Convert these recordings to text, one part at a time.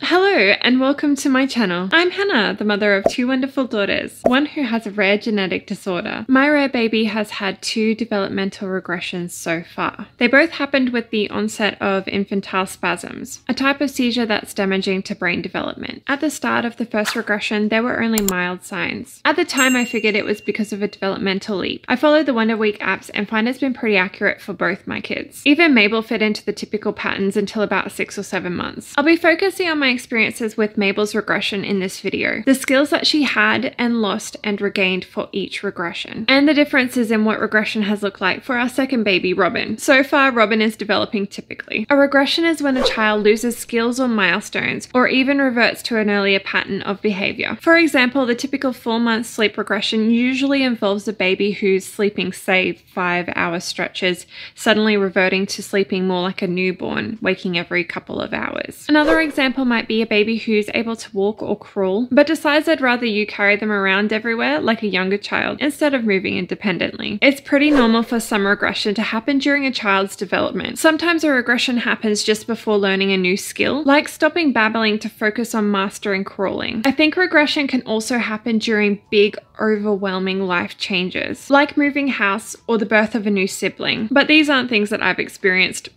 Hello and welcome to my channel. I'm Hannah, the mother of two wonderful daughters, one who has a rare genetic disorder. My rare baby has had 2 developmental regressions so far. They both happened with the onset of infantile spasms, a type of seizure that's damaging to brain development. At the start of the first regression, there were only mild signs. At the time, I figured it was because of a developmental leap. I followed the Wonder Week apps and find it's been pretty accurate for both my kids. Even Mabel fit into the typical patterns until about 6 or 7 months. I'll be focusing on my experiences with Mabel's regression in this video, the skills that she had and lost and regained for each regression, and the differences in what regression has looked like for our second baby, Robin. So far, Robin is developing typically. A regression is when a child loses skills or milestones, or even reverts to an earlier pattern of behavior. For example, the typical 4-month sleep regression usually involves a baby who's sleeping, say, 5-hour stretches, suddenly reverting to sleeping more like a newborn, waking every couple of hours. Another example might be a baby who's able to walk or crawl, but decides they'd rather you carry them around everywhere like a younger child instead of moving independently. It's pretty normal for some regression to happen during a child's development. Sometimes a regression happens just before learning a new skill, like stopping babbling to focus on mastering crawling. I think regression can also happen during big, overwhelming life changes, like moving house or the birth of a new sibling, but these aren't things that I've experienced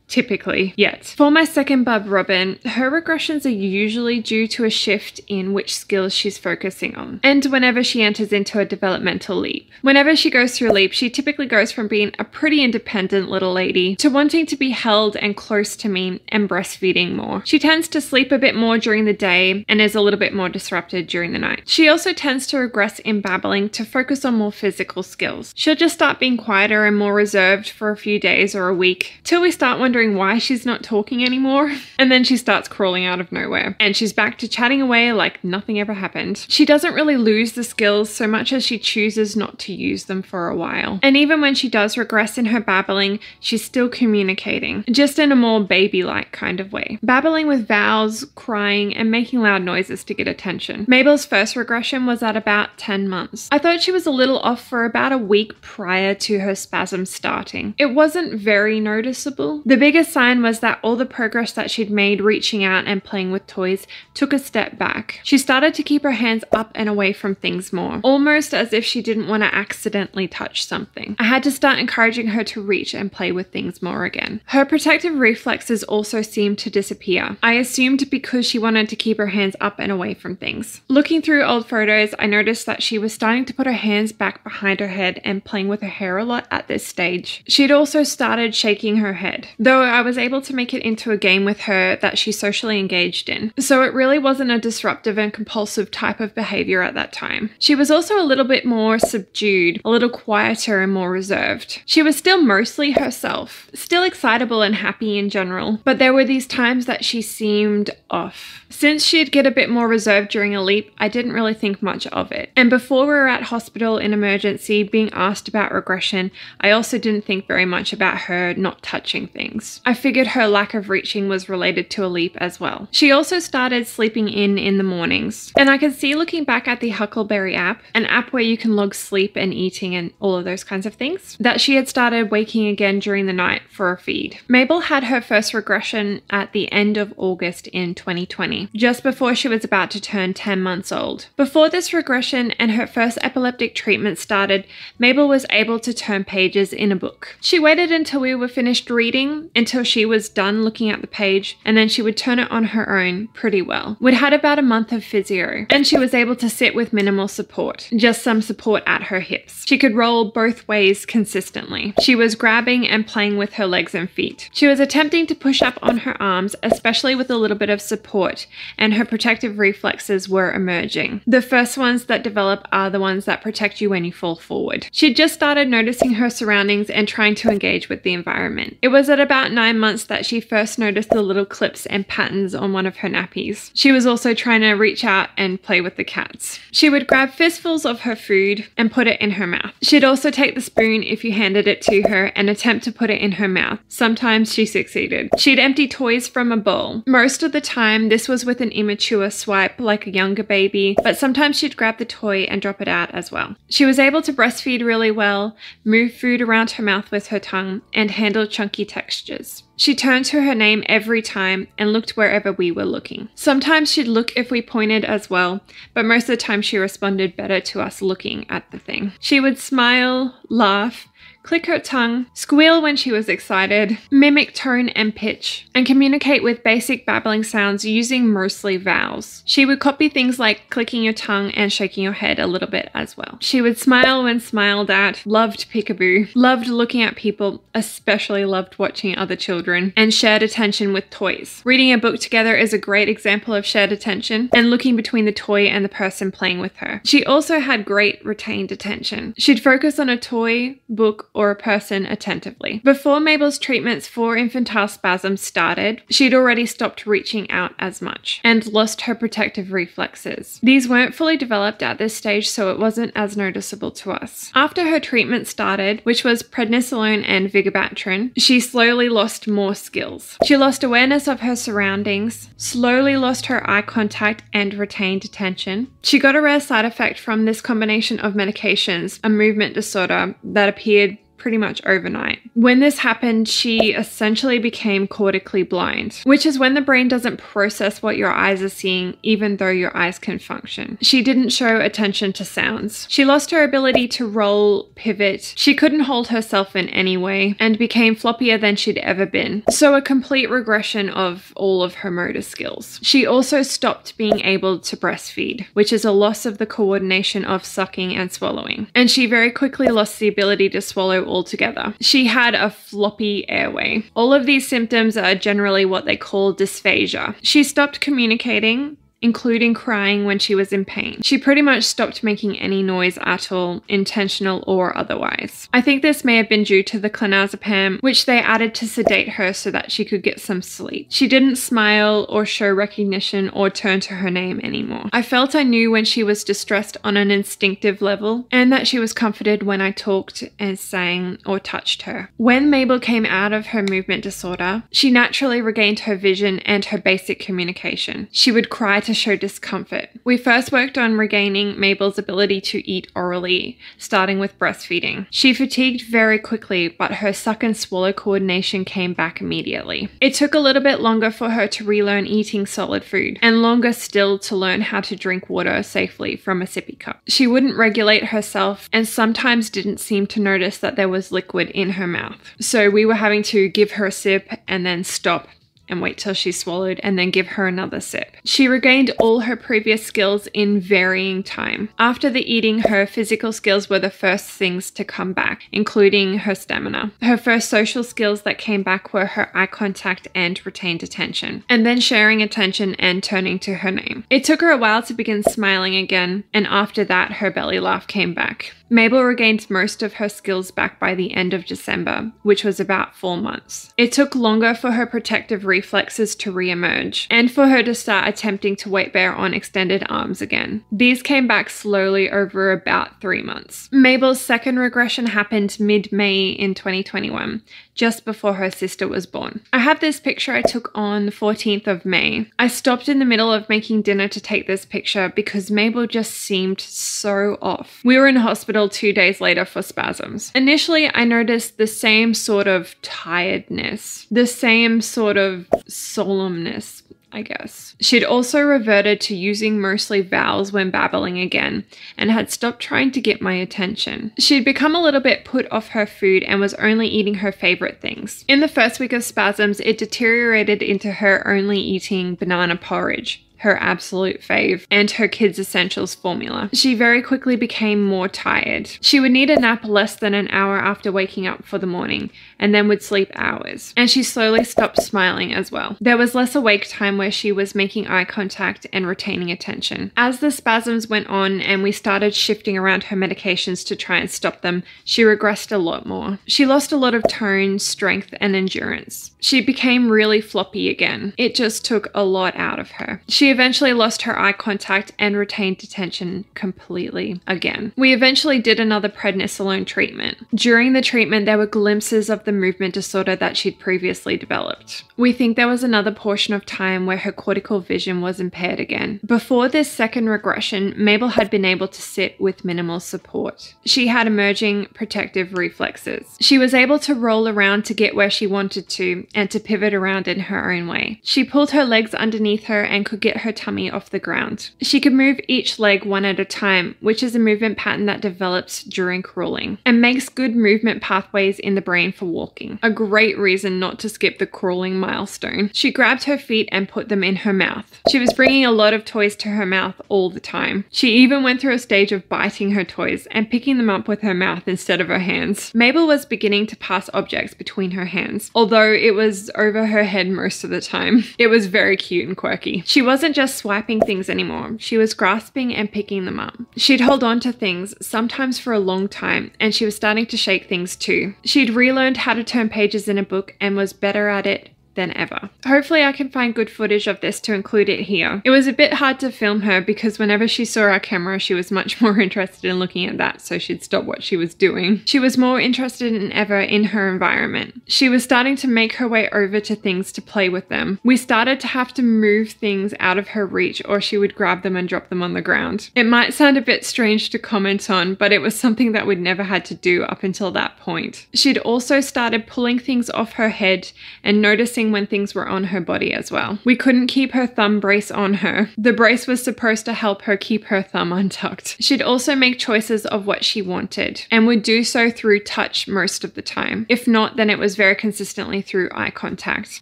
typically yet. For my second bub, Robin, her regressions are usually due to a shift in which skills she's focusing on, and whenever she enters into a developmental leap. Whenever she goes through a leap, she typically goes from being a pretty independent little lady to wanting to be held and close to me and breastfeeding more. She tends to sleep a bit more during the day and is a little bit more disrupted during the night. She also tends to regress in babbling to focus on more physical skills. She'll just start being quieter and more reserved for a few days or a week, till we start wondering why she's not talking anymore, and then she starts crawling out of nowhere and she's back to chatting away like nothing ever happened. She doesn't really lose the skills so much as she chooses not to use them for a while, and even when she does regress in her babbling, she's still communicating, just in a more baby-like kind of way, babbling with vowels, crying, and making loud noises to get attention. Mabel's first regression was at about 10 months. I thought she was a little off for about a week prior to her spasms starting. It wasn't very noticeable. The biggest sign was that all the progress that she'd made reaching out and playing with toys took a step back. She started to keep her hands up and away from things more, almost as if she didn't want to accidentally touch something. I had to start encouraging her to reach and play with things more again. Her protective reflexes also seemed to disappear. I assumed because she wanted to keep her hands up and away from things. Looking through old photos, I noticed that she was starting to put her hands back behind her head and playing with her hair a lot at this stage. She'd also started shaking her head, though I was able to make it into a game with her that she socially engaged in, so it really wasn't a disruptive and compulsive type of behavior at that time. She was also a little bit more subdued, a little quieter and more reserved. She was still mostly herself, still excitable and happy in general, but there were these times that she seemed off. Since she'd get a bit more reserved during a leap, I didn't really think much of it. And before we were at hospital in emergency being asked about regression, I also didn't think very much about her not touching things. I figured her lack of reaching was related to a leap as well. She also started sleeping in the mornings. And I can see, looking back at the Huckleberry app, an app where you can log sleep and eating and all of those kinds of things, that she had started waking again during the night for a feed. Mabel had her first regression at the end of August in 2020, just before she was about to turn 10 months old. Before this regression and her first epileptic treatment started, Mabel was able to turn pages in a book. She waited until we were finished reading, until she was done looking at the page, and then she would turn it on her own pretty well. We'd had about a month of physio, and she was able to sit with minimal support, just some support at her hips. She could roll both ways consistently. She was grabbing and playing with her legs and feet. She was attempting to push up on her arms, especially with a little bit of support, and her protective reflexes were emerging. The first ones that develop are the ones that protect you when you fall forward. She'd just started noticing her surroundings and trying to engage with the environment. It was at about 9 months that she first noticed the little clips and patterns on one of her nappies. She was also trying to reach out and play with the cats. She would grab fistfuls of her food and put it in her mouth. She'd also take the spoon if you handed it to her and attempt to put it in her mouth. Sometimes she succeeded. She'd empty toys from a bowl. Most of the time, this was with an immature swipe like a younger baby, but sometimes she'd grab the toy and drop it out as well. She was able to breastfeed really well, move food around her mouth with her tongue, and handle chunky textures. gestures. She turned to her name every time and looked wherever we were looking. Sometimes she'd look if we pointed as well, but most of the time she responded better to us looking at the thing. She would smile, laugh, click her tongue, squeal when she was excited, mimic tone and pitch, and communicate with basic babbling sounds using mostly vowels. She would copy things like clicking your tongue and shaking your head a little bit as well. She would smile when smiled at, loved peekaboo, loved looking at people, especially loved watching other children, and shared attention with toys. Reading a book together is a great example of shared attention and looking between the toy and the person playing with her. She also had great retained attention. She'd focus on a toy, book, or a person attentively. Before Mabel's treatments for infantile spasms started, she'd already stopped reaching out as much and lost her protective reflexes. These weren't fully developed at this stage, so it wasn't as noticeable to us. After her treatment started, which was prednisolone and vigabatrin, she slowly lost more skills. She lost awareness of her surroundings, slowly lost her eye contact and retained attention. She got a rare side effect from this combination of medications, a movement disorder that appeared pretty much overnight. When this happened, she essentially became cortically blind, which is when the brain doesn't process what your eyes are seeing, even though your eyes can function. She didn't show attention to sounds. She lost her ability to roll, pivot. She couldn't hold herself in any way and became floppier than she'd ever been. So a complete regression of all of her motor skills. She also stopped being able to breastfeed, which is a loss of the coordination of sucking and swallowing. And she very quickly lost the ability to swallow altogether. She had a floppy airway. All of these symptoms are generally what they call dysphagia. She stopped communicating, including crying when she was in pain. She pretty much stopped making any noise at all, intentional or otherwise. I think this may have been due to the clonazepam, which they added to sedate her so that she could get some sleep. She didn't smile or show recognition or turn to her name anymore. I felt I knew when she was distressed on an instinctive level, and that she was comforted when I talked and sang or touched her. When Mabel came out of her movement disorder, she naturally regained her vision and her basic communication. She would cry to show discomfort. We first worked on regaining Mabel's ability to eat orally, starting with breastfeeding. She fatigued very quickly, but her suck and swallow coordination came back immediately. It took a little bit longer for her to relearn eating solid food, and longer still to learn how to drink water safely from a sippy cup. She wouldn't regulate herself and sometimes didn't seem to notice that there was liquid in her mouth. So we were having to give her a sip and then stop and wait till she swallowed and then give her another sip. She regained all her previous skills in varying time. After the eating, her physical skills were the first things to come back, including her stamina. Her first social skills that came back were her eye contact and retained attention, and then sharing attention and turning to her name. It took her a while to begin smiling again, and after that, her belly laugh came back. Mabel regained most of her skills back by the end of December, which was about 4 months. It took longer for her protective reflexes to re-emerge, and for her to start attempting to weight bear on extended arms again. These came back slowly over about 3 months. Mabel's second regression happened mid-May in 2021, just before her sister was born. I have this picture I took on the 14th of May. I stopped in the middle of making dinner to take this picture because Mabel just seemed so off. We were in hospital 2 days later for spasms. Initially, I noticed the same sort of tiredness, the same sort of solemnness, I guess. She'd also reverted to using mostly vowels when babbling again and had stopped trying to get my attention. She'd become a little bit put off her food and was only eating her favorite things. In the first week of spasms, it deteriorated into her only eating banana porridge, her absolute fave, and her kids' essentials formula. She very quickly became more tired. She would need a nap less than an hour after waking up for the morning, and then would sleep hours. And she slowly stopped smiling as well. There was less awake time where she was making eye contact and retaining attention. As the spasms went on and we started shifting around her medications to try and stop them, she regressed a lot more. She lost a lot of tone, strength, and endurance. She became really floppy again. It just took a lot out of her. She She eventually lost her eye contact and retained attention completely again. We eventually did another prednisolone treatment. During the treatment, there were glimpses of the movement disorder that she'd previously developed. We think there was another portion of time where her cortical vision was impaired again. Before this second regression, Mabel had been able to sit with minimal support. She had emerging protective reflexes. She was able to roll around to get where she wanted to and to pivot around in her own way. She pulled her legs underneath her and could get her tummy off the ground. She could move each leg one at a time, which is a movement pattern that develops during crawling and makes good movement pathways in the brain for walking. A great reason not to skip the crawling milestone. She grabbed her feet and put them in her mouth. She was bringing a lot of toys to her mouth all the time. She even went through a stage of biting her toys and picking them up with her mouth instead of her hands. Mabel was beginning to pass objects between her hands, although it was over her head most of the time. It was very cute and quirky. She wasn't just swiping things anymore. She was grasping and picking them up. She'd hold on to things, sometimes for a long time, and she was starting to shake things too. She'd relearned how to turn pages in a book and was better at it than ever. Hopefully I can find good footage of this to include it here. It was a bit hard to film her because whenever she saw our camera, she was much more interested in looking at that, so she'd stop what she was doing. She was more interested than ever in her environment. She was starting to make her way over to things to play with them. We started to have to move things out of her reach or she would grab them and drop them on the ground. It might sound a bit strange to comment on, but it was something that we'd never had to do up until that point. She'd also started pulling things off her head and noticing when things were on her body as well. We couldn't keep her thumb brace on her. The brace was supposed to help her keep her thumb untucked. She'd also make choices of what she wanted and would do so through touch most of the time. If not, then it was very consistently through eye contact.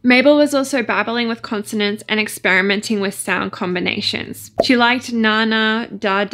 Mabel was also babbling with consonants and experimenting with sound combinations. She liked na, da,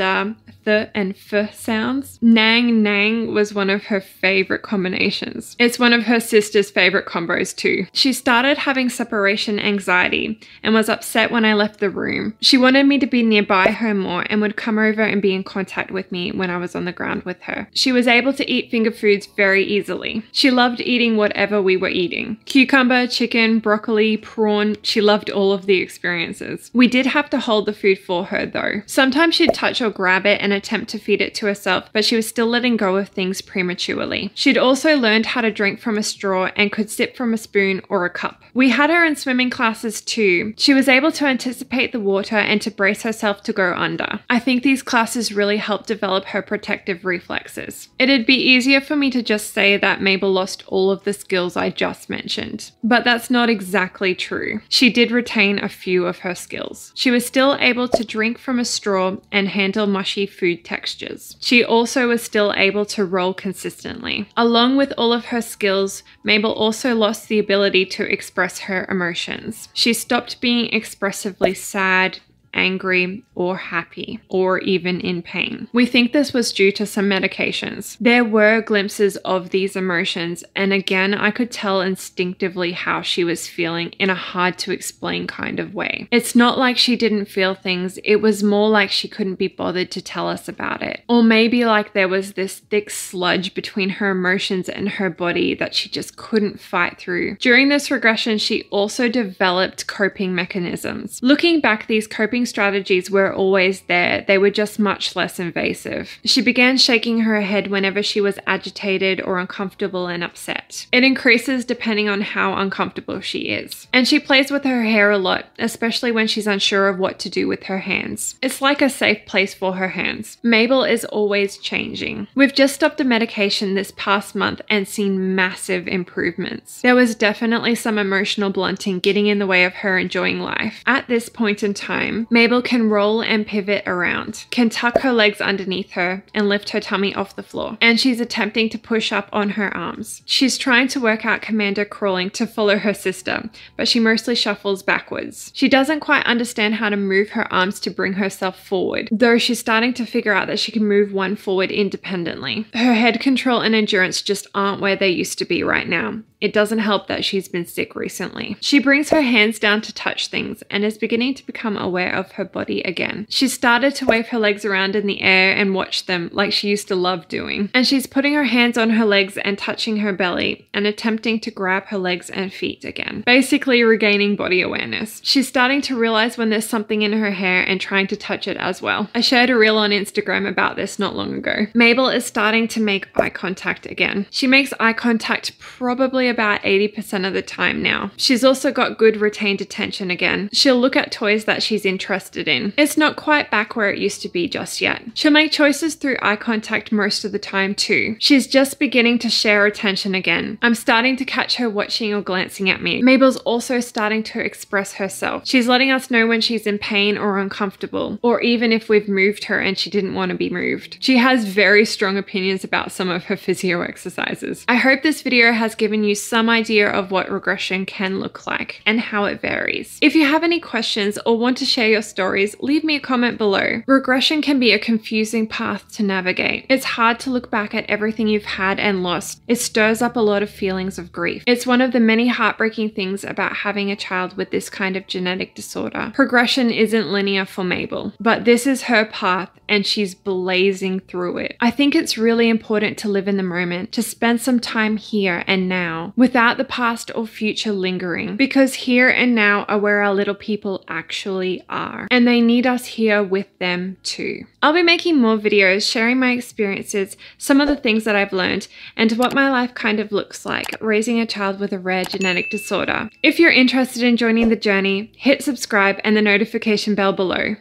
th and f sounds. Nang was one of her favorite combinations. It's one of her sister's favorite combos too. She started having separation anxiety and was upset when I left the room. She wanted me to be nearby her more and would come over and be in contact with me when I was on the ground with her. She was able to eat finger foods very easily. She loved eating whatever we were eating. Cucumber, chicken, broccoli, prawn. She loved all of the experiences. We did have to hold the food for her though. Sometimes she'd touch or grab it and attempt to feed it to herself, but she was still letting go of things prematurely. She'd also learned how to drink from a straw and could sip from a spoon or a cup. We had her in swimming classes too. She was able to anticipate the water and to brace herself to go under. I think these classes really helped develop her protective reflexes. It'd be easier for me to just say that Mabel lost all of the skills I just mentioned, but that's not exactly true. She did retain a few of her skills. She was still able to drink from a straw and handle mushy food textures. She also was still able to roll consistently. Along with all of her skills, Mabel also lost the ability to express her emotions. She stopped being expressively sad, angry, or happy, or even in pain. We think this was due to some medications. There were glimpses of these emotions, and again, I could tell instinctively how she was feeling in a hard to explain kind of way. It's not like she didn't feel things, it was more like she couldn't be bothered to tell us about it. Or maybe like there was this thick sludge between her emotions and her body that she just couldn't fight through. During this regression, she also developed coping mechanisms. Looking back, these coping strategies were always there, they were just much less invasive. She began shaking her head whenever she was agitated or uncomfortable and upset. It increases depending on how uncomfortable she is. And she plays with her hair a lot, especially when she's unsure of what to do with her hands. It's like a safe place for her hands. Mabel is always changing. We've just stopped a medication this past month and seen massive improvements. There was definitely some emotional blunting getting in the way of her enjoying life. At this point in time, Mabel can roll and pivot around, can tuck her legs underneath her and lift her tummy off the floor, and she's attempting to push up on her arms. She's trying to work out commando crawling to follow her sister, but she mostly shuffles backwards. She doesn't quite understand how to move her arms to bring herself forward, though she's starting to figure out that she can move one forward independently. Her head control and endurance just aren't where they used to be right now. It doesn't help that she's been sick recently. She brings her hands down to touch things and is beginning to become aware of her body again. She started to wave her legs around in the air and watch them like she used to love doing. And she's putting her hands on her legs and touching her belly and attempting to grab her legs and feet again. Basically regaining body awareness. She's starting to realize when there's something in her hair and trying to touch it as well. I shared a reel on Instagram about this not long ago. Mabel is starting to make eye contact again. She makes eye contact probably about 80% of the time now. She's also got good retained attention again. She'll look at toys that she's interested in. It's not quite back where it used to be just yet. She'll make choices through eye contact most of the time too. She's just beginning to share attention again. I'm starting to catch her watching or glancing at me. Mabel's also starting to express herself. She's letting us know when she's in pain or uncomfortable, or even if we've moved her and she didn't want to be moved. She has very strong opinions about some of her physio exercises. I hope this video has given you some idea of what regression can look like and how it varies. If you have any questions or want to share your stories, leave me a comment below. Regression can be a confusing path to navigate. It's hard to look back at everything you've had and lost. It stirs up a lot of feelings of grief. It's one of the many heartbreaking things about having a child with this kind of genetic disorder. Progression isn't linear for Mabel, but this is her path and she's blazing through it. I think it's really important to live in the moment, to spend some time here and now, without the past or future lingering, because here and now are where our little people actually are, and they need us here with them too. I'll be making more videos sharing my experiences, some of the things that I've learned, and what my life kind of looks like raising a child with a rare genetic disorder. If you're interested in joining the journey, hit subscribe and the notification bell below.